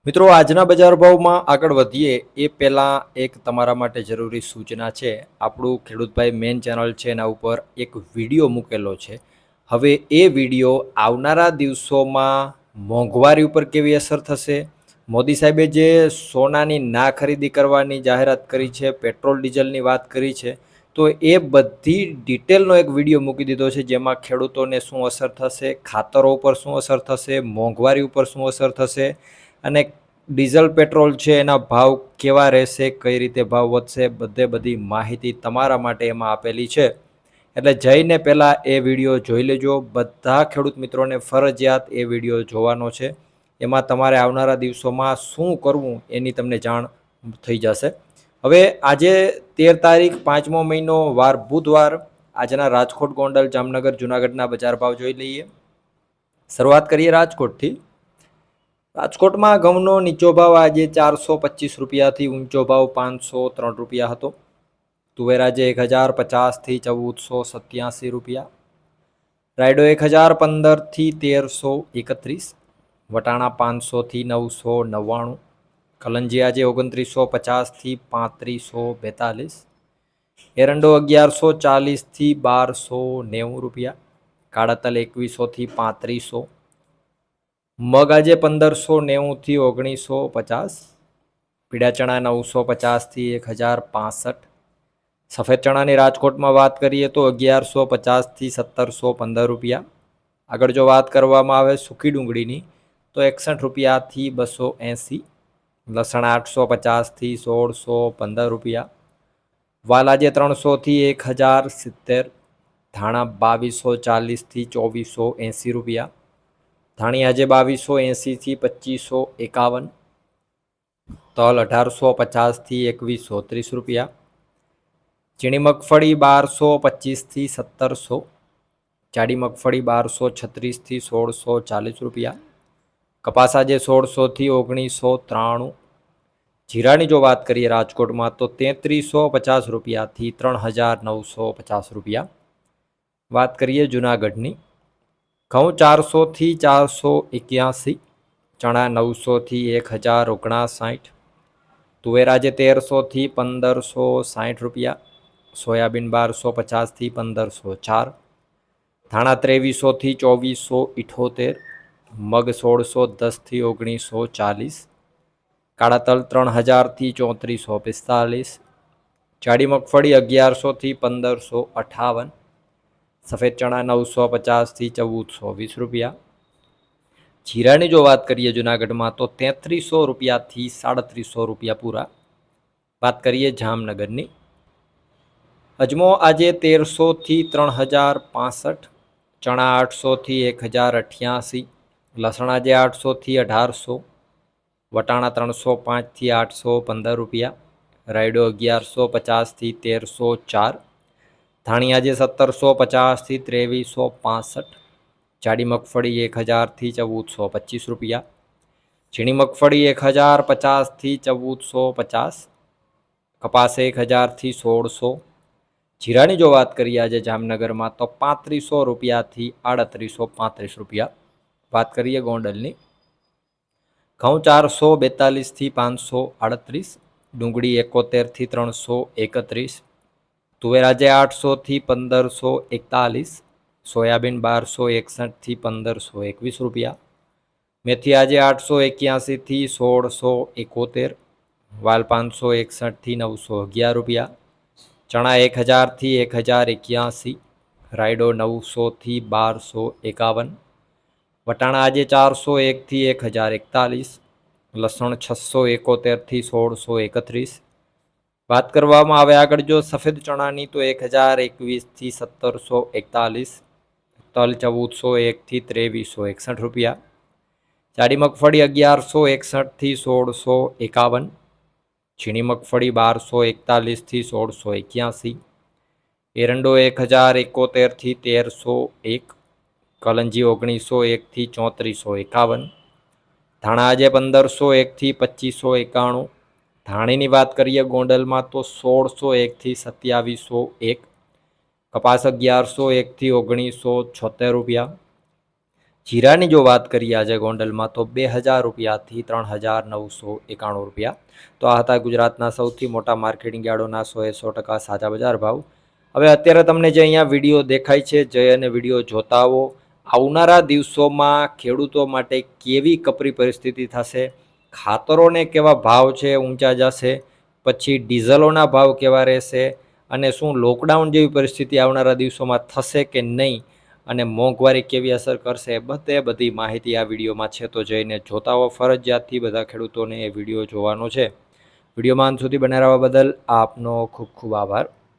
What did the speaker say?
મિત્રો આજના બજાર ભાવમાં આગળ વધીએ એ પહેલાં એક તમારા માટે જરૂરી સૂચના છે. આપણું ખેડૂતભાઈ મેન ચેનલ છે એના ઉપર એક વિડીયો મૂકેલો છે. હવે એ વિડીયો આવનારા દિવસોમાં મોંઘવારી ઉપર કેવી અસર થશે, મોદી સાહેબે જે સોનાની ના ખરીદી કરવાની જાહેરાત કરી છે, પેટ્રોલ ડીઝલની વાત કરી છે, તો એ બધી ડિટેલનો એક વિડીયો મૂકી દીધો છે જેમાં ખેડૂતોને શું અસર થશે, ખાતરો ઉપર શું અસર થશે, મોંઘવારી ઉપર શું અસર થશે અને ડીઝલ પેટ્રોલ છે એના ભાવ કેવા રહેશે, કઈ રીતે ભાવ વધશે, બધી માહિતી તમારા માટે એમાં આપેલી છે. એટલે જઈને પહેલાં એ વિડીયો જોઈ લેજો. બધા ખેડૂત મિત્રોને ફરજિયાત એ વિડીયો જોવાનો છે. એમાં તમારે આવનારા દિવસોમાં શું કરવું એની તમને જાણ થઈ જશે. હવે આજે 13 તારીખ 5મો મહિનો વાર બુધવાર. આજના રાજકોટ, ગોંડલ, જામનગર, જુનાગઢના બજાર ભાવ જોઈ લઈએ. શરૂઆત કરીએ રાજકોટથી. રાજકોટમાં ઘઉંનો નીચો ભાવ આજે 425 રૂપિયાથી ઊંચો ભાવ 503 રૂપિયા હતો. તુવેર આજે 1050થી 1487 રૂપિયા. રાયડો 1015થી 1331. વટાણા 500થી 999. કલંજી આજે 2950થી 3542. એરંડો 1140થી 1290 રૂપિયા. કાળા તલ 2100થી 3500. મગ આજે 1590થી 1950. પીળા ચણા 950થી 1065. સફેદ ચણાની રાજકોટમાં વાત કરીએ તો 1150થી 1715 રૂપિયા. આગળ જો વાત કરવામાં આવે સૂકી ડુંગળીની તો 61 રૂપિયાથી 280. લસણ 850થી 1615 રૂપિયા. વાલ આજે 300થી 1070. ધાણા 2240થી 2480 રૂપિયા. ધાણી આજે 2280થી 2551. તલ 1850થી 2130 રૂપિયા. ઝીણી મગફળી 1225થી 1700. જાડી મગફળી 1236થી 1640 રૂપિયા. કપાસ આજે 1600થી 1993. જીરાની જો વાત કરીએ રાજકોટમાં તો 3350 રૂપિયાથી 3950 રૂપિયા. વાત કરીએ જુનાગઢની. ઘઉં 400થી 481. ચણા 900થી 1059. તુવેર આજે 1300થી 1560 રૂપિયા. સોયાબીન 1250થી 1504. ધાણા 2300થી 2478. મગ 1610થી 1940. કાળા તલ 3000થી 3445. જાડી મગફળી 1100થી 1558. સફેદ ચણા 950થી 1420 રૂપિયા. જીરાની જો વાત કરીએ જુનાગઢમાં તો 3300 રૂપિયાથી 3700 રૂપિયા પૂરા. વાત કરીએ જામનગરની. અજમો આજે 1300થી 3065. ચણા 800થી 1088. લસણ આજે 800થી 1800. વટાણા 305થી 815 રૂપિયા. રાયડો 1150થી 1304. ધાણી આજે 1750થી 2365. જાડી મગફળી 1000થી 1425 રૂપિયા. ઝીણી મગફળી 1050થી 1450. કપાસ 1000થી 1600. જીરાની જો વાત કરીએ આજે જામનગરમાં તો 3500 રૂપિયાથી 3835 રૂપિયા. વાત કરીએ ગોંડલની. ઘઉં 442થી 538. ડુંગળી 71થી 331. તુવેર આજે 800થી 1541. સોયાબીન 1261થી 1521 રૂપિયા. મેથી આજે 881થી 1671. વાલ 561થી 911 રૂપિયા. ચણા 1000થી 1081. રાયડો 900થી 1251. વટાણા આજે 401થી 1041. લસણ 671થી 1631. વાત કરવામાં આવે આગળ જો સફેદ ચણાની તો 1021થી 1741. તલ 1401થી 2361 રૂપિયા. જાડી મગફળી 1161થી 1651. ઝીણી મગફળી 1241થી 1681. એરંડો 1071થી 1301. કલંજી 1901થી 3451. ધાણા આજે 1501થી 2591. ધાણીની વાત કરીએ ગોંડલમાં તો 1601થી 2701. કપાસ 1101થી 1976 રૂપિયા. જીરાની જો વાત કરીએ આજે ગોંડલમાં તો 2000 રૂપિયાથી 3991 રૂપિયા. તો આ હતા ગુજરાતના સૌથી મોટા માર્કેટિંગ યાર્ડોના 100% સાચા બજાર ભાવ. હવે અત્યારે તમને જે અહીંયા વિડીયો દેખાય છે, જઈ અને વિડીયો જોતા આવો. આવનારા દિવસોમાં ખેડૂતો માટે કેવી કપરી પરિસ્થિતિ થશે, ખાતરોને કેવા ભાવ છે ઊંચા જશે, પછી ડીઝલોના ભાવ કેવા રહેશે, અને શું લોકડાઉન જેવી પરિસ્થિતિ આવનારા દિવસોમાં થશે કે નહીં, અને મોંઘવારી કેવી અસર કરશે, બધી માહિતી આ વિડીયોમાં છે. તો જઈને જોતા હો ફરજિયાતથી બધા ખેડૂતોને એ વિડીયો જોવાનો છે. વિડીયોમાં અંત સુધી બને રહેવા બદલ આપનો ખૂબ ખૂબ આભાર.